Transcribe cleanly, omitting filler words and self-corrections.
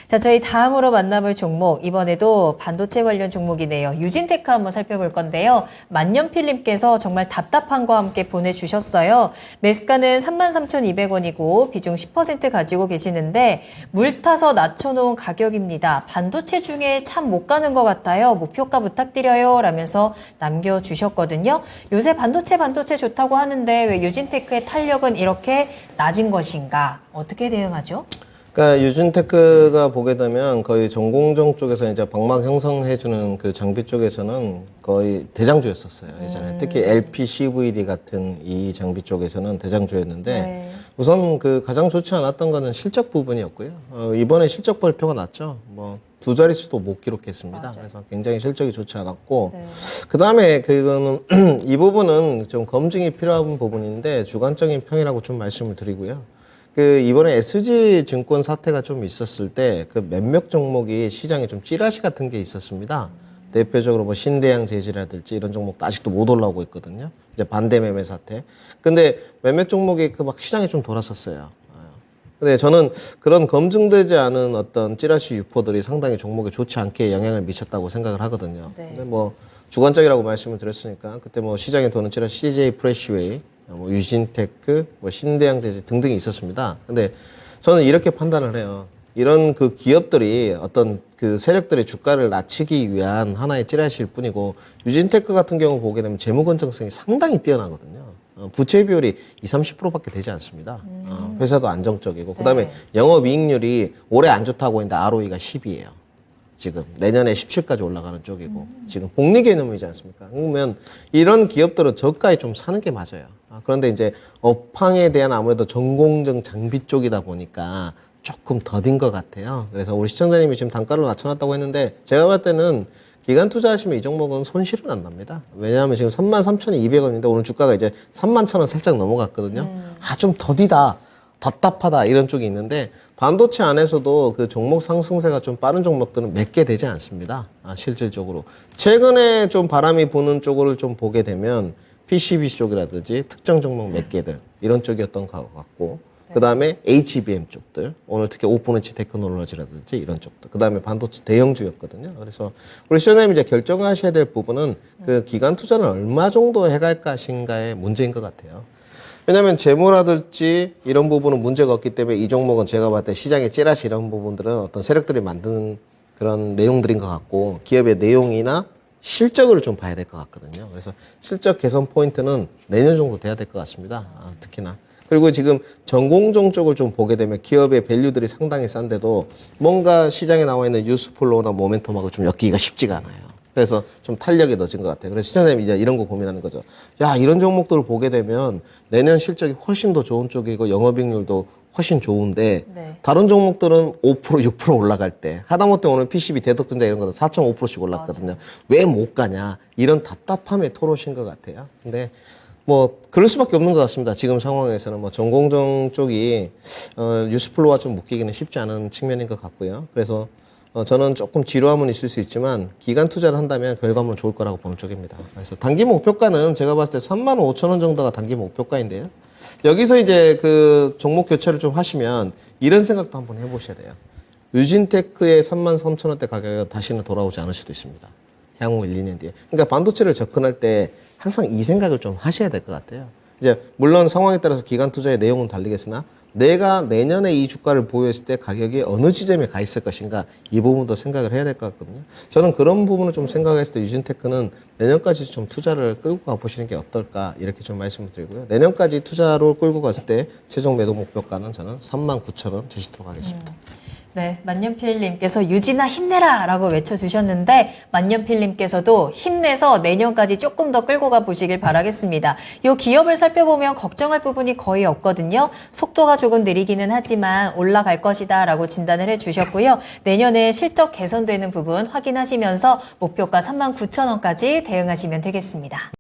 자, 저희 다음으로 만나볼 종목, 이번에도 반도체 관련 종목이네요. 유진테크 한번 살펴볼 건데요. 만년필님께서 정말 답답한 거 함께 보내주셨어요. 매수가는 33,200원이고 비중 10% 가지고 계시는데 물 타서 낮춰놓은 가격입니다. 반도체 중에 참 못 가는 것 같아요. 목표가 부탁드려요. 라면서 남겨주셨거든요. 요새 반도체 좋다고 하는데 왜 유진테크의 탄력은 이렇게 낮은 것인가? 어떻게 대응하죠? 그러니까 유진테크가 보게 되면 거의 전공정 쪽에서 이제 방막 형성해주는 그 장비 쪽에서는 거의 대장주였었어요. 예전에 특히 LPCVD 같은 이 장비 쪽에서는 대장주였는데 네. 우선 그 가장 좋지 않았던 거는 실적 부분이었고요. 이번에 실적 발표가 났죠. 뭐 두 자릿수도 못 기록했습니다. 맞아요. 그래서 굉장히 실적이 좋지 않았고 네. 그 다음에 그거는 이 부분은 좀 검증이 필요한 부분인데 주관적인 평이라고 좀 말씀을 드리고요. 그 이번에 SG증권 사태가 좀 있었을 때 그 몇몇 종목이 시장에 좀 찌라시 같은 게 있었습니다. 대표적으로 뭐 신대양 재질이라든지 이런 종목도 아직도 못 올라오고 있거든요. 이제 반대 매매 사태. 근데 몇몇 종목이 그 막 시장에 좀 돌았었어요. 근데 저는 그런 검증되지 않은 어떤 찌라시 유포들이 상당히 종목에 좋지 않게 영향을 미쳤다고 생각을 하거든요. 네. 근데 뭐 주관적이라고 말씀을 드렸으니까 그때 뭐 시장에 도는 찌라시 CJ 프레시웨이 뭐 유진테크, 뭐 신대양 재질 등등이 있었습니다. 근데 저는 이렇게 판단을 해요. 이런 그 기업들이 어떤 그 세력들의 주가를 낮추기 위한 하나의 찌라시일 뿐이고 유진테크 같은 경우 보게 되면 재무 건전성이 상당히 뛰어나거든요. 부채 비율이 20, 30%밖에 되지 않습니다. 회사도 안정적이고 그다음에 영업이익률이 올해 안 좋다고 했는데 ROE가 10이에요. 지금 내년에 17까지 올라가는 쪽이고 지금 복리 개념이지 않습니까? 그러면 이런 기업들은 저가에 좀 사는 게 맞아요. 그런데 이제 업황에 대한 아무래도 전공정 장비 쪽이다 보니까 조금 더딘 것 같아요. 그래서 우리 시청자님이 지금 단가를 낮춰놨다고 했는데 제가 봤을 때는 기간 투자하시면 이 종목은 손실은 안 납니다. 왜냐하면 지금 33,200원인데 오늘 주가가 이제 31,000원 살짝 넘어갔거든요. 좀 더디다. 답답하다 이런 쪽이 있는데 반도체 안에서도 그 종목 상승세가 좀 빠른 종목들은 몇 개 되지 않습니다. 실질적으로. 최근에 좀 바람이 부는 쪽을 좀 보게 되면 PCB 쪽이라든지 특정 종목 몇 개들 이런 쪽이었던 것 같고 그 다음에 HBM 쪽들 오늘 특히 오픈엣지 테크놀로지라든지 이런 쪽들 그 다음에 반도체 대형주였거든요. 그래서 우리 시청자님 이제 결정하셔야 될 부분은 그 기간 투자는 얼마 정도 해갈 것인가의 문제인 것 같아요. 왜냐하면 재무라든지 이런 부분은 문제가 없기 때문에 이 종목은 제가 봤을 때 시장의 찌라시 이런 부분들은 어떤 세력들이 만드는 그런 내용들인 것 같고 기업의 내용이나 실적을 좀 봐야 될 것 같거든요. 그래서 실적 개선 포인트는 내년 정도 돼야 될 것 같습니다. 특히나. 그리고 지금 전공정 쪽을 좀 보게 되면 기업의 밸류들이 상당히 싼데도 뭔가 시장에 나와 있는 뉴스플로우나 모멘텀하고 좀 엮기가 쉽지가 않아요. 그래서 좀 탄력이 늦은 것 같아요. 그래서 시청자님이 이제 이런 거 고민하는 거죠. 야, 이런 종목들을 보게 되면 내년 실적이 훨씬 더 좋은 쪽이고 영업이익률도 훨씬 좋은데 네. 다른 종목들은 5%, 6% 올라갈 때 하다못해 오늘 PCB 대덕전자 이런 거는 4.5%씩 올랐거든요. 왜 못 가냐. 이런 답답함의 토로신 것 같아요. 근데 뭐 그럴 수밖에 없는 것 같습니다. 지금 상황에서는 뭐 전공정 쪽이 뉴스플로우와 좀 묶이기는 쉽지 않은 측면인 것 같고요. 그래서 저는 조금 지루함은 있을 수 있지만 기간 투자를 한다면 결과물은 좋을 거라고 보는 쪽입니다. 그래서 단기 목표가는 제가 봤을 때 35,000원 정도가 단기 목표가인데요. 여기서 이제 그 종목 교체를 좀 하시면 이런 생각도 한번 해보셔야 돼요. 유진테크의 33,000원대 가격은 다시는 돌아오지 않을 수도 있습니다. 향후 1, 2년 뒤에. 그러니까 반도체를 접근할 때 항상 이 생각을 좀 하셔야 될 것 같아요. 이제 물론 상황에 따라서 기간 투자의 내용은 다르겠으나 내가 내년에 이 주가를 보유했을 때 가격이 어느 지점에 가 있을 것인가 이 부분도 생각을 해야 될 것 같거든요. 저는 그런 부분을 좀 생각했을 때 유진테크는 내년까지 좀 투자를 끌고 가보시는 게 어떨까 이렇게 좀 말씀을 드리고요. 내년까지 투자로 끌고 갔을 때 최종 매도 목표가는 저는 39,000원 제시토록 하겠습니다. 네, 만년필님께서 유진아 힘내라 라고 외쳐주셨는데 만년필님께서도 힘내서 내년까지 조금 더 끌고 가 보시길 바라겠습니다. 이 기업을 살펴보면 걱정할 부분이 거의 없거든요. 속도가 조금 느리기는 하지만 올라갈 것이다 라고 진단을 해주셨고요. 내년에 실적 개선되는 부분 확인하시면서 목표가 39,000원까지 대응하시면 되겠습니다.